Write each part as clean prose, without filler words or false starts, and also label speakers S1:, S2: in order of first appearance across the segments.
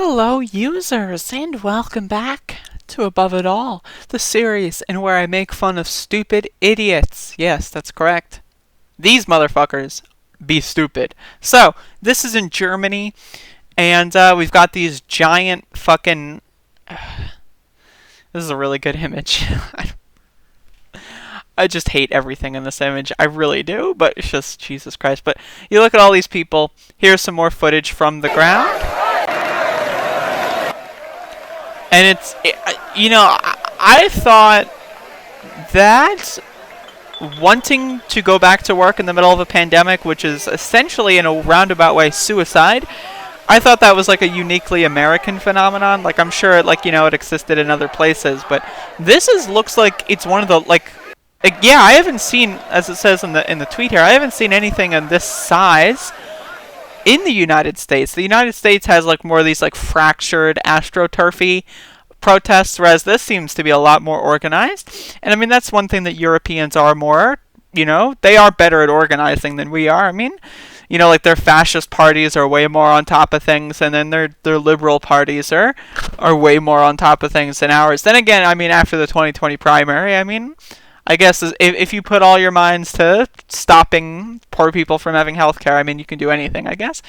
S1: Hello, users, and welcome back to Above It All, the series in where I make fun of stupid idiots. Yes, that's correct. These motherfuckers be stupid. So, this is in Germany, and we've got these giant fucking. This is a really good image. I just hate everything in this image. I really do, but it's just Jesus Christ. But you look at all these people. Here's some more footage from the ground. And I thought that wanting to go back to work in the middle of a pandemic, which is essentially in a roundabout way suicide, I thought that was like a uniquely American phenomenon. Like, I'm sure it existed in other places, but looks like it's one of the yeah, I haven't seen, as it says in the tweet here, I haven't seen anything in this size in the United States. The United States has more of these fractured astroturfy protests, whereas this seems to be a lot more organized. And I mean, that's one thing that Europeans are more, they are better at organizing than we are. I mean, their fascist parties are way more on top of things, and then their liberal parties are way more on top of things than ours. Then again, I mean, after the 2020 primary, I mean, I guess if you put all your minds to stopping poor people from having health care, I mean, you can do anything, I guess.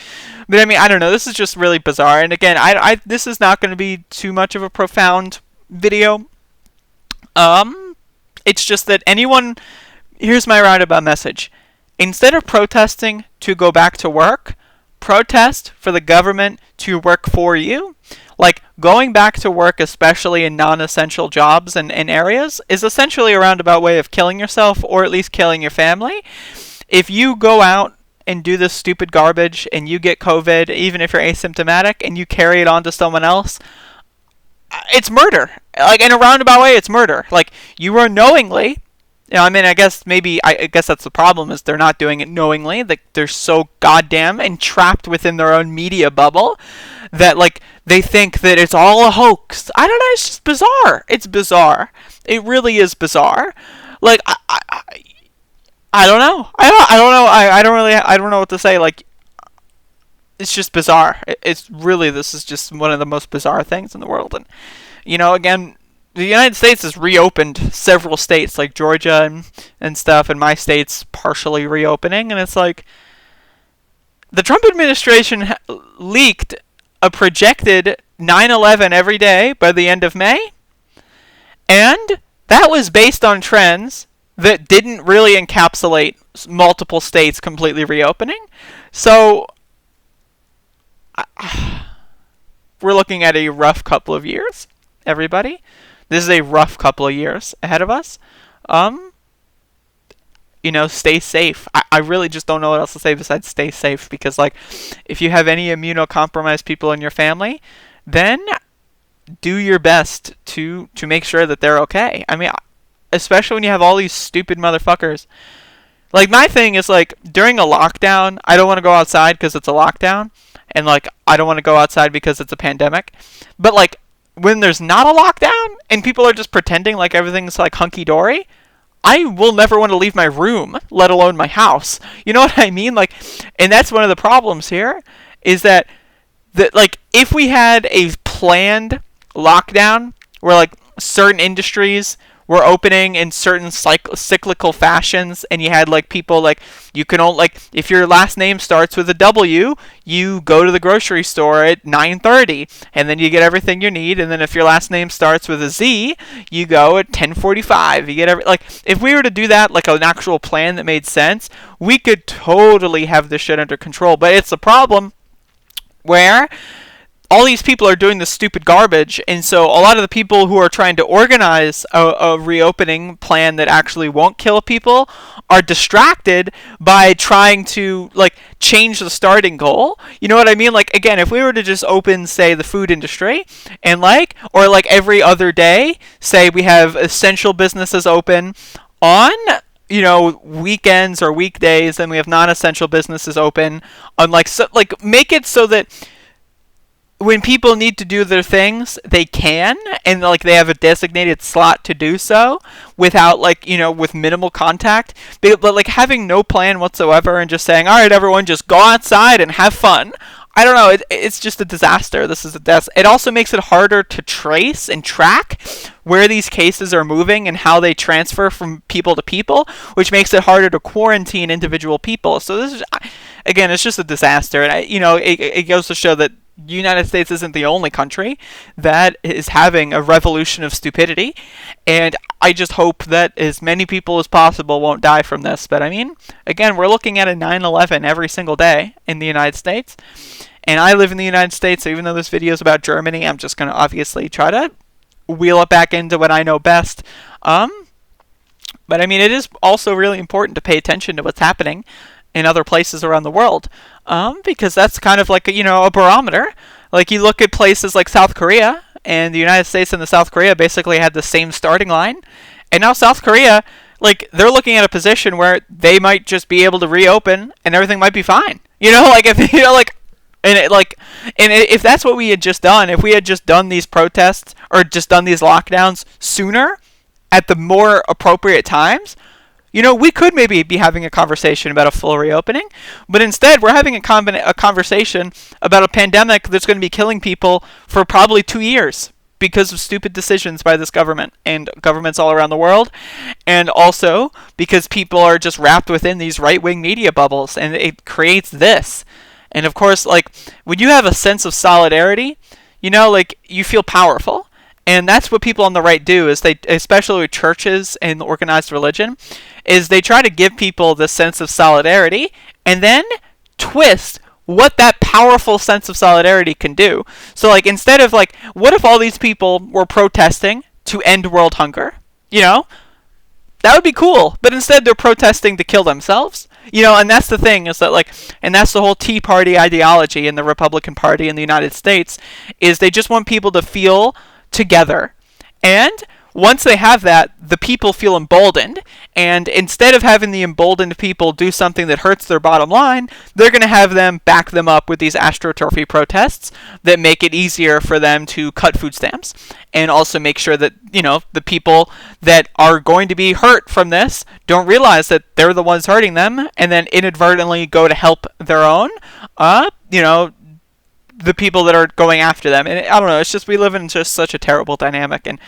S1: But I mean, I don't know. This is just really bizarre. And again, this is not going to be too much of a profound video. It's just that here's my roundabout message. Instead of protesting to go back to work, protest for the government to work for you. Going back to work, especially in non-essential jobs and areas, is essentially a roundabout way of killing yourself, or at least killing your family. If you go out and do this stupid garbage and you get COVID, even if you're asymptomatic, and you carry it on to someone else, it's murder. In a roundabout way, it's murder. You are knowingly... I mean, I guess that's the problem, is they're not doing it knowingly. They're so goddamn entrapped within their own media bubble that, they think that it's all a hoax. I don't know, it's just bizarre. It's bizarre. It really is bizarre. I don't know. I don't know. I don't know what to say. It's just bizarre. This is just one of the most bizarre things in the world. And, again... The United States has reopened several states, like Georgia and stuff, and my state's partially reopening, and it's the Trump administration leaked a projected 9/11 every day by the end of May, and that was based on trends that didn't really encapsulate multiple states completely reopening. So, we're looking at a rough couple of years, everybody. This is a rough couple of years ahead of us. Stay safe. I really just don't know what else to say besides stay safe, because, if you have any immunocompromised people in your family, then do your best to make sure that they're okay. I mean, especially when you have all these stupid motherfuckers. My thing is, during a lockdown, I don't want to go outside because it's a lockdown, and, I don't want to go outside because it's a pandemic. But, when there's not a lockdown and people are just pretending like everything's hunky-dory, I will never want to leave my room, let alone my house. You know what I mean? And that's one of the problems here, is that if we had a planned lockdown where certain industries were opening in certain cyclical fashions, and you had people you can only if your last name starts with a W, you go to the grocery store at 9:30, and then you get everything you need. And then if your last name starts with a Z, you go at 10:45. You get if we were to do that an actual plan that made sense, we could totally have this shit under control. But it's a problem where all these people are doing this stupid garbage, and so a lot of the people who are trying to organize a reopening plan that actually won't kill people are distracted by trying to change the starting goal. You know what I mean? Again, if we were to just open, say, the food industry, and or every other day, say we have essential businesses open on weekends or weekdays, and we have non-essential businesses open on make it so that when people need to do their things, they can, and they have a designated slot to do so without with minimal contact. But having no plan whatsoever and just saying, all right, everyone, just go outside and have fun. I don't know. It's just a disaster. This is a death. It also makes it harder to trace and track where these cases are moving and how they transfer from people to people, which makes it harder to quarantine individual people. So this is, again, it's just a disaster. And it goes to show that the United States isn't the only country that is having a revolution of stupidity, and I just hope that as many people as possible won't die from this. But I mean, again, we're looking at a 9/11 every single day in the United States, and I live in the United States, so even though this video is about Germany, I'm just going to obviously try to wheel it back into what I know best. But I mean, it is also really important to pay attention to what's happening in other places around the world, because that's kind of like a barometer. Like, you look at places like South Korea, and the United States and the South Korea basically had the same starting line, and now South Korea, like, they're looking at a position where they might just be able to reopen and everything might be fine. Like, if and if that's what we had just done, if we had just done these protests or just done these lockdowns sooner, at the more appropriate times, we could maybe be having a conversation about a full reopening, but instead we're having a conversation about a pandemic that's going to be killing people for probably 2 years because of stupid decisions by this government and governments all around the world, and also because people are just wrapped within these right-wing media bubbles, and it creates this. And of course, like, when you have a sense of solidarity, like, you feel powerful. And that's what people on the right do, is they, especially with churches and organized religion, is they try to give people this sense of solidarity and then twist what that powerful sense of solidarity can do. So, like, instead of, like, what if all these people were protesting to end world hunger? That would be cool. But instead they're protesting to kill themselves. And that's the thing, is that, like, and that's the whole Tea Party ideology in the Republican Party in the United States, is they just want people to feel together. And once they have that, the people feel emboldened, and instead of having the emboldened people do something that hurts their bottom line, they're going to have them back them up with these astroturfy protests that make it easier for them to cut food stamps, and also make sure that, the people that are going to be hurt from this don't realize that they're the ones hurting them, and then inadvertently go to help their own, the people that are going after them. And I don't know, it's just, we live in just such a terrible dynamic. And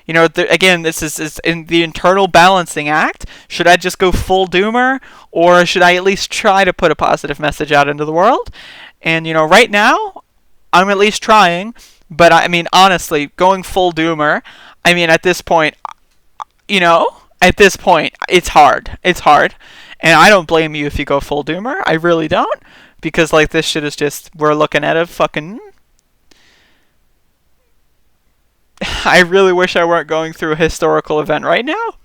S1: again, this is in the internal balancing act. Should I just go full doomer, or should I at least try to put a positive message out into the world? And right now I'm at least trying, but I mean, honestly, going full doomer, I mean, at this point, it's hard. And I don't blame you if you go full doomer. I really don't. Because, like, this shit is just, we're looking at a fucking... I really wish I weren't going through a historical event right now.